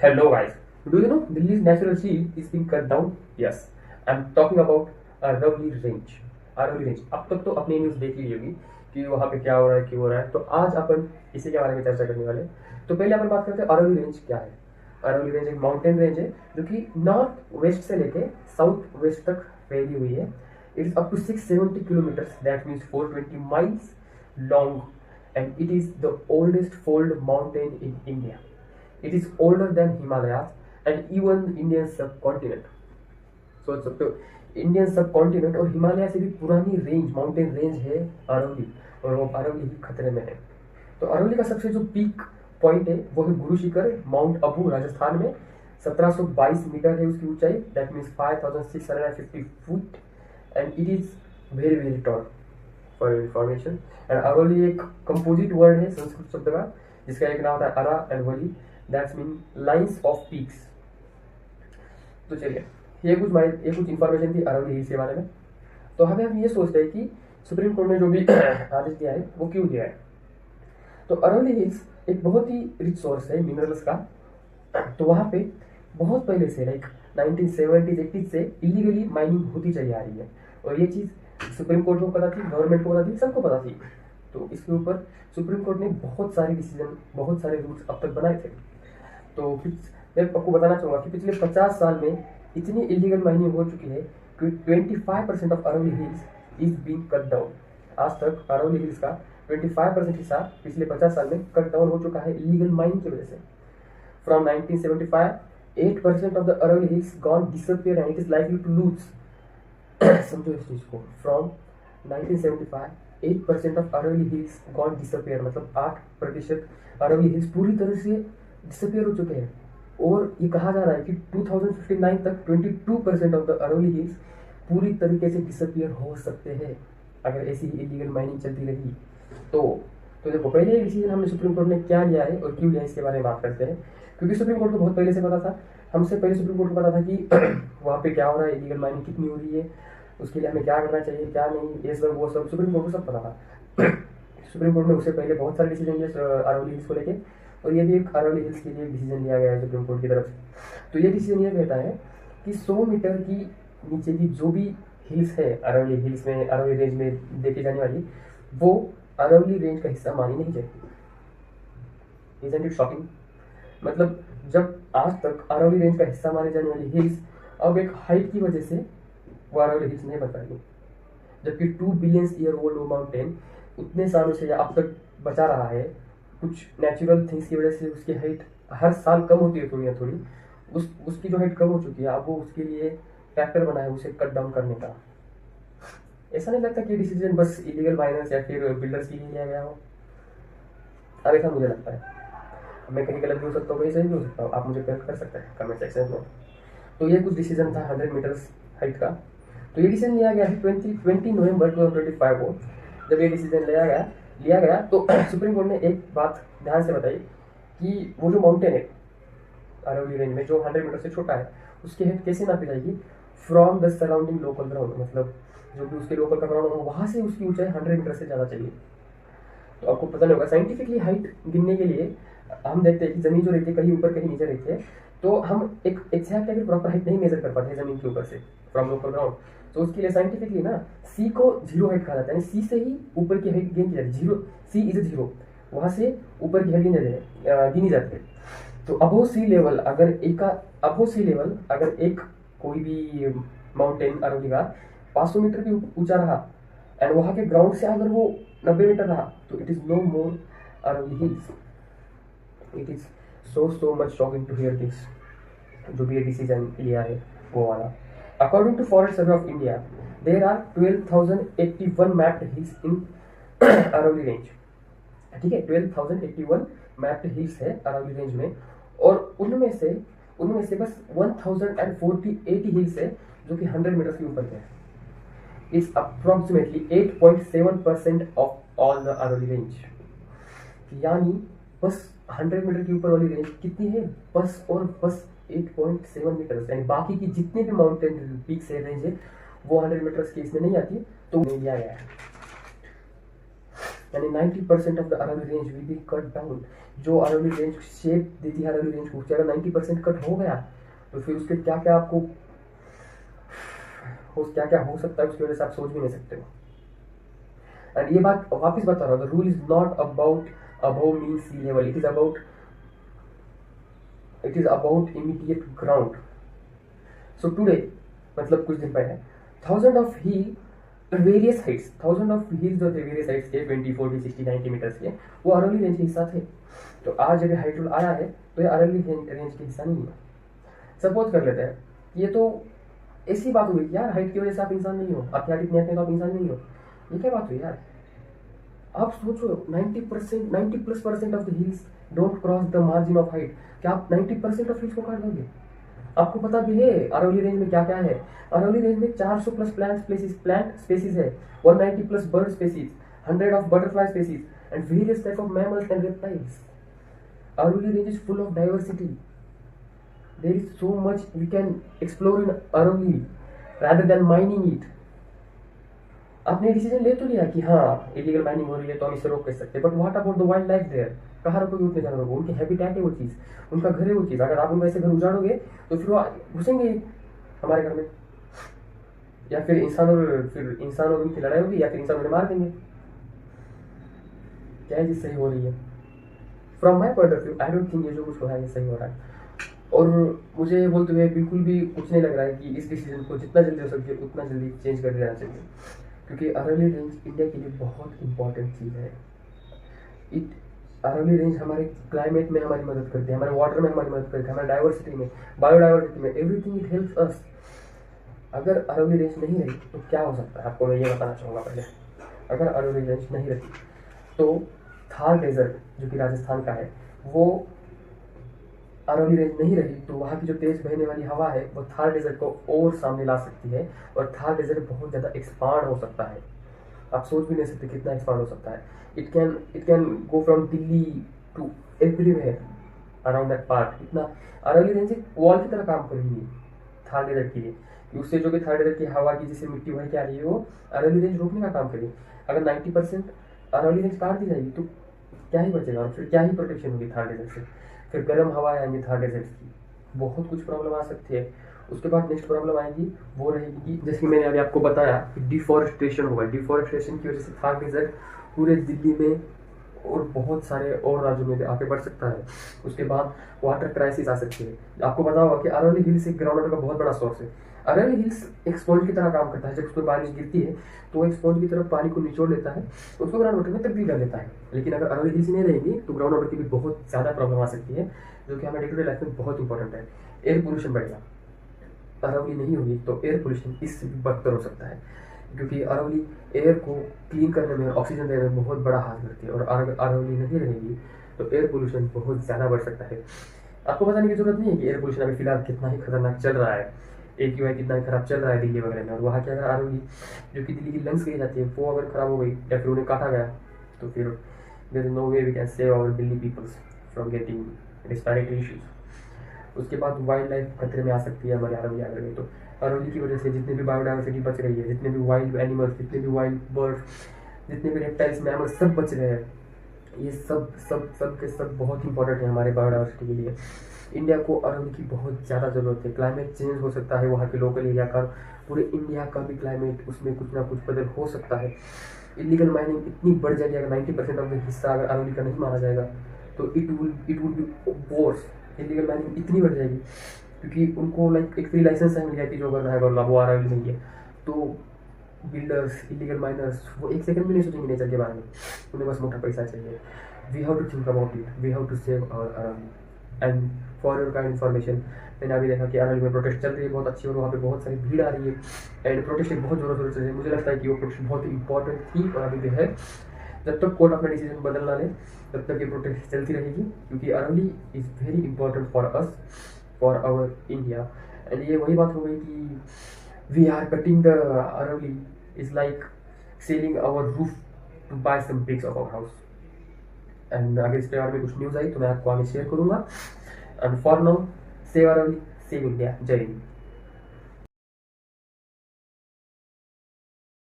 Hello guys. Do you know Delhi's natural shield is being cut down? Yes. I'm talking about Aravali range. Aravali range अब तक तो अपनी news देख ली होगी कि वहाँ पे क्या हो रहा है क्यों हो रहा है, तो आज अपन इसी के बारे में चर्चा करने वाले हैं। तो पहले अपन बात करते हैं अरावली रेंज क्या है। अरावली रेंज एक माउंटेन रेंज है जो कि नॉर्थ वेस्ट से लेके साउथ वेस्ट तक फैली हुई है। It is up to 670 kilometres, that means 420 miles long, and it is the oldest fold mountain in India. It is older than Himalayas and even Indian subcontinent. सोच सकते हो, Indian subcontinent और हिमालय से भी पुरानी रेंज, माउंटेन रेंज है अरावली, और वो अरावली ही खतरे में है। तो अरावली का सबसे जो पीक पॉइंट है वो है गुरु शिखर, माउंट अबू, राजस्थान में। 1722 मीटर है उसकी ऊंचाई, that means 5650 foot, and it is very very tall for information. And Aravali एक कंपोजिट वर्ड है संस्कृत शब्द का, जिसका एक नाम होता है अरा and Wali, that's mean lines of peaks. तो चलिए, ये कुछ इंफॉर्मेशन थी अरावली हिल्स के बारे में। तो हमें हम ये सोचते हैं कि सुप्रीम कोर्ट ने जो भी आदेश दिया है वो क्यों दिया है। तो अरावली हिल्स एक बहुत ही रिच सोर्स है मिनरल्स का। तो वहाँ पे बहुत पहले से, लाइक 1970s 80s से इलीगली माइनिंग होती चली आ रही है, और ये चीज़ सुप्रीम कोर्ट को पता थी, गवर्नमेंट को पता थी, सबको पता थी। तो इसके ऊपर सुप्रीम कोर्ट ने बहुत सारे डिसीजन, बहुत सारे रूल्स अब तक बनाए थे। तो मैं आपको बताना चाहूँगा कि पिछले 50 साल में इतनी इलीगल माइनिंग हो चुकी है कि 25% of Aravali hills is being cut down. आज तक अरावली हिल्स का 25% हिस्सा पिछले 50 साल में कट डाउन हो चुका है इलीगल माइनिंग की वजह से। From 1975, 8% of the Aravali hills gone disappear and it is likely to lose. समझो इस चीज को, from 1975 8% of Aravali hills gone disappear, मतलब 8% अरावली हिल्स पूरी तरह से डिसअपियर हो चुके हैं। और ये कहा जा रहा है कि 2059 तक 22% ऑफ द अरावली हिल्स पूरी तरीके से डिसअपियर हो सकते हैं अगर ऐसी ही इलीगल माइनिंग चलती रही। तो देखो, पहले ये डिसीजन हमने सुप्रीम कोर्ट ने क्या लिया है और क्यों लिया है, इसके बारे में बात करते हैं। क्योंकि सुप्रीम कोर्ट को बहुत पहले से पता था, हमसे पहले सुप्रीम कोर्ट को पता था कि वहाँ पे क्या हो रहा है, इलीगल माइनिंग कितनी हो रही है, उसके लिए हमें क्या करना चाहिए क्या नहीं, ये सब वो सब सुप्रीम कोर्ट को सब पता था। सुप्रीम कोर्ट ने उससे पहले बहुत सारे डिसीजन लिए अरावली हिल्स को लेके, और ये भी एक अरावली हिल्स के लिए डिसीजन लिया गया है सुप्रीम कोर्ट की तरफ से। तो ये डिसीजन ये कहता है कि 100 मीटर की नीचे की जो भी हिल्स है अरावली हिल्स में, अरावली रेंज में देखी जाने वाली, वो अरावली रेंज का हिस्सा मानी नहीं जाएगी। Isn't it shocking? मतलब जब आज तक अरावली रेंज का हिस्सा माने जाने वाली हिल्स अब एक हाइट की वजह से वो अरावली हिल्स नहीं बन पाएगी, जबकि 2 बिलियन ईयर ओल्ड वो माउंटेन उतने सालों से अब तक बचा रहा है। कुछ नेचुरल थिंग्स की वजह से उसकी हाइट हर साल कम होती है, थोड़ी ना थोड़ी उसकी जो हाइट कम हो चुकी है, अब वो उसके लिए फैक्टर बना है उसे कट डाउन करने का। ऐसा नहीं लगता कि डिसीजन बस इलीगल माइनर्स या फिर बिल्डर्स के लिए लिया गया हो? अब ऐसा मुझे लगता है। अब मैं कहीं गलत भी हो सकता हूँ, कहीं सही भी हो सकता हूँ, आप मुझे करेक्ट कर सकते हैं कमेंट सेक्शन में। तो ये कुछ डिसीजन था 100 मीटर्स हाइट का। तो ये डिसीजन लिया गया है 20 नवंबर 2025 को। जब ये डिसीजन लिया गया तो सुप्रीम कोर्ट ने एक बात ध्यान से बताई कि वो जो माउंटेन है अरावली रेंज में जो 100 मीटर से छोटा है, उसकी हाइट कैसे नापी जाएगी? From the surrounding local ground, मतलब जो भी उसके लोकल का ग्राउंड हो वहाँ से उसकी ऊंचाई 100 मीटर से ज़्यादा चाहिए। तो आपको पता नहीं होगा, साइंटिफिकली हाइट गिनने के लिए हम देखते हैं कि जमीन जो रहती है कहीं ऊपर कहीं नीचे रहती है, तो हम एक एग्जैक्ट लेकिन प्रॉपर हाइट नहीं मेजर कर पाते हैं जमीन के ऊपर से, फ्रॉम लोकल ग्राउंड। तो उसके लिए साइंटिफिकली ना सी को जीरो हाइट कहा जाता है, सी से ही ऊपर की हाइट गेन की जाती है। जीरो, सी इज जीरो, वहाँ से ऊपर की हाइट गिनी जाती है। तो अबो सी लेवल अगर एक कोई भी माउंटेन अरावली का 500 मीटर भी ऊंचा रहा, एंड वहाँ के ग्राउंड से अगर वो 90 मीटर रहा, तो it is no more Aravali hills. It is so much shocking to hear this, जो भी ये डिसीजन लिया है वो वाला। According to Forest Survey of India, there are 12,081 mapped hills in Aravali range. ठीक है, 12,081 मैप्ड हिल्स है अरावली रेंज में, और उनमें से बस 1,048 हिल्स है जो कि 100 मीटर के ऊपर है। It's approximately 8.7% of all the Aravali range. यानी बस 100 मीटर के ऊपर वाली रेंज कितनी है? बस और बस 8.7 मीटर, यानी बाकी की जितने भी माउंटेन पीक्स है रेंज है वो 100 मीटर के इसमें नहीं आती, तो नहीं लिया गया है। यानी 90% of the Aravali range will be cut down. जो अरावली रेंज शेप देती है अरावली रेंज को, उससे अगर 90% कट हो गया तो फिर उसके क्या क्या आपको क्या क्या हो सकता है उसकी वजह से आप सोच भी नहीं सकते हो। एंड ये बात वापस बता रहा हूँ, the rule is not about above mean sea level, it is about immediate ground. So today, मतलब कुछ दिन पहले, थाउजेंड ऑफ हिल्स जो थे वेरियस हाइट्स के 20, 40, 60, 90 मीटर्स के, वो अरावली रेंज के हिस्सा थे। तो आज जब हाइट रूल आया है तो ये अरावली रेंज के हिस्सा नहीं है। सपोज कर लेते हैं, ये तो ऐसी बात हुई कि यार हाइट की वजह से आप इंसान नहीं हो, आपकी हाइट इतनी है तो आप इंसान नहीं हो, ये क्या बात हुई यार। आप सोचो 90+ % of the hills don't cross the margin of height. क्या आप 90% ऑफ हिल्स को काट दोगे? आपको पता भी है अरावली रेंज में क्या क्या है। अरावली रेंज में 400+ प्लांट स्पेसीज है, 190+ bird species, 100 of butterfly species and various type of mammals and reptiles. Aravali range is full of diversity. There is so much we can explore in Aravali rather than mining it. आपने decision ले तो लिया कि हाँ illegal mining हो रही है तो हम इसे रोक कर सकते हैं, but what about the wildlife there? कहाँ रखोगे उतने जानवरों को? उनकी हैबिटेट है वो चीज़, उनका घर है वो चीज़। अगर आप उनका ऐसे घर उजाड़ोगे तो फिर वो घुसेंगे हमारे घर में, या फिर इंसान और उनकी लड़ाई होगी, या फिर इंसान उन्हें मार देंगे। क्या चीज़ सही हो रही है? From my point of view I don't think ये जो कुछ हो रहा है ये सही हो रहा है। और मुझे बोलते हुए बिल्कुल भी कुछ नहीं लग रहा है कि इस डिसीजन को जितना जल्दी हो सके उतना जल्दी चेंज कर देना चाहिए, क्योंकि अरावली रेंज इंडिया के लिए बहुत इंपॉर्टेंट चीज़ है। अरावली रेंज हमारे क्लाइमेट में हमारी मदद करती है, हमारे वाटर में हमारी मदद करती है, हमारे डाइवर्सिटी में, बायोडाइवर्सिटी में, एवरीथिंग इट हेल्प्स अस। अगर अरावली रेंज नहीं रही तो क्या हो सकता है आपको मैं ये बताना चाहूँगा। पहले, अगर अरावली रेंज नहीं रही तो थार डेजर्ट जो कि राजस्थान का है, वो अरावली रेंज नहीं रही तो वहाँ की जो तेज बहने वाली हवा है वो थार डेजर्ट को और सामने ला सकती है, और थार डेजर्ट बहुत ज़्यादा एक्सपांड हो सकता है। आप सोच भी नहीं सकते कितना एक्सपांड हो सकता है। It can go from Delhi to everywhere around that part. इतना अरावली रेंज एक वॉल की तरह काम करेगी थार डेजर्ट के लिए, कि उससे जो कि थार डेजर्ट की हवा की जिससे मिट्टी वही क्या रही है वो अरावली रेंज रोकने का काम करेगी। अगर 90% अरावली रेंज काट दी जाएगी तो क्या ही बचेगा, और फिर क्या ही प्रोटेक्शन होगी थार डेजर्ट से। फिर गर्म हवा आएंगी थार डेजर्ट की, बहुत कुछ प्रॉब्लम आ सकती है। उसके बाद नेक्स्ट प्रॉब्लम आएगी वो रहेगी कि जैसे कि मैंने अभी आपको बताया कि डिफॉरेस्टेशन होगा। डिफॉरेस्टेशन की वजह से थार डेजर्ट पूरे दिल्ली में और बहुत सारे और राज्यों में भी आगे बढ़ सकता है। उसके बाद वाटर क्राइसिस आ सकती है। आपको पता होगा कि अरावली हिल्स एक ग्राउंड वाटर का बहुत बड़ा सोर्स है। अरावली हिल्स एक स्पॉन्ज की तरह काम करता है। जब उस पर बारिश गिरती है तो एक स्पॉन्ज की तरफ पानी को निचोड़ लेता है, उसको ग्राउंड वाटर में तब्दील कर लेता है। लेकिन अगर अरावली हिल्स नहीं रहेगी तो ग्राउंड वाटर की भी बहुत ज़्यादा प्रॉब्लम आ सकती है, जो कि हमारे डे टू डे लाइफ में बहुत इंपॉर्टेंट है। एयर पोल्यूशन बढ़ेगा। अरावली नहीं होगी तो एयर पोल्यूशन इससे भी बदतर हो सकता है, क्योंकि अरावली एयर को क्लीन करने में, ऑक्सीजन देने में बहुत बड़ा हाथ करती है। और अगर अरावली नहीं रहेगी तो एयर पोल्यूशन बहुत ज़्यादा बढ़ सकता है। आपको बताने की जरूरत नहीं है कि एयर पोल्यूशन अभी फिलहाल कितना ही खतरनाक चल रहा है, AQI कितना ही खराब चल रहा है दिल्ली वगैरह में। और वहाँ की अगर अरावली जो कि दिल्ली की लंग्स कही जाती है वो अगर खराब हो गई या फिर उन्हें काटा गया तो फिर there is no way we can save our Delhi peoples from getting respiratory issues. उसके बाद वाइल्ड लाइफ खतरे में आ सकती है हमारे अरावली आगर में। तो अरावली की वजह से जितने भी बायोडाइवर्सिटी बच रही है, जितने भी वाइल्ड एनिमल्स, जितने भी वाइल्ड बर्ड्स, जितने भी रेप्टाइल्स, मैमल्स सब बच रहे हैं। ये सब सब सब के सब बहुत इंपॉर्टेंट है हमारे बायोडाइवर्सिटी के लिए। इंडिया को अरावली की बहुत ज़्यादा ज़रूरत है। क्लाइमेट चेंज हो सकता है वहाँ के लोकल एरिया का, पूरे इंडिया का भी क्लाइमेट उसमें कुछ ना कुछ बदल हो सकता है। इलीगल माइनिंग इतनी बढ़ जाएगी, अगर 90% ऑफ द हिस्सा अगर अरावली का नहीं माना जाएगा तो it will be verse. Illegal mining इतनी बढ़ जाएगी क्योंकि उनको लाइक एक फ्री लाइसेंस है मिल गया कि जो करना है वो अरावली नहीं है। तो बिल्डर्स, इलीगल माइनर्स वो एक सेकंड भी नहीं सोचेंगे नेचर के बारे में, उन्हें बस मोटा पैसा चाहिए। We have to think about it, we have to save our Aravali. And for your kind information, मैंने अभी देखा कि अरावली में प्रोटेस्ट चल रही है बहुत अच्छी, और वहाँ पे बहुत सारी भीड़ आ रही है। एंड प्रोटेस्ट एक बहुत ज़ोरों शोरों से चल रही है। मुझे लगता है कि वो प्रोटेस्ट बहुत इंपॉर्टेंट थी और अभी भी है। जब तक कोर्ट अपना डिसीजन बदल ना ले तब तक ये प्रोटेस्ट चलती रहेगी, क्योंकि Aravali is very important for us, for our India. And ये वही बात हो गई कि we are cutting the Aravali is like selling our roof to buy some bricks of our house. And अगर इसके बारे में कुछ न्यूज़ आई तो मैं आपको आगे शेयर करूँगा। And for now, save Aravali, save India. जय हिंद।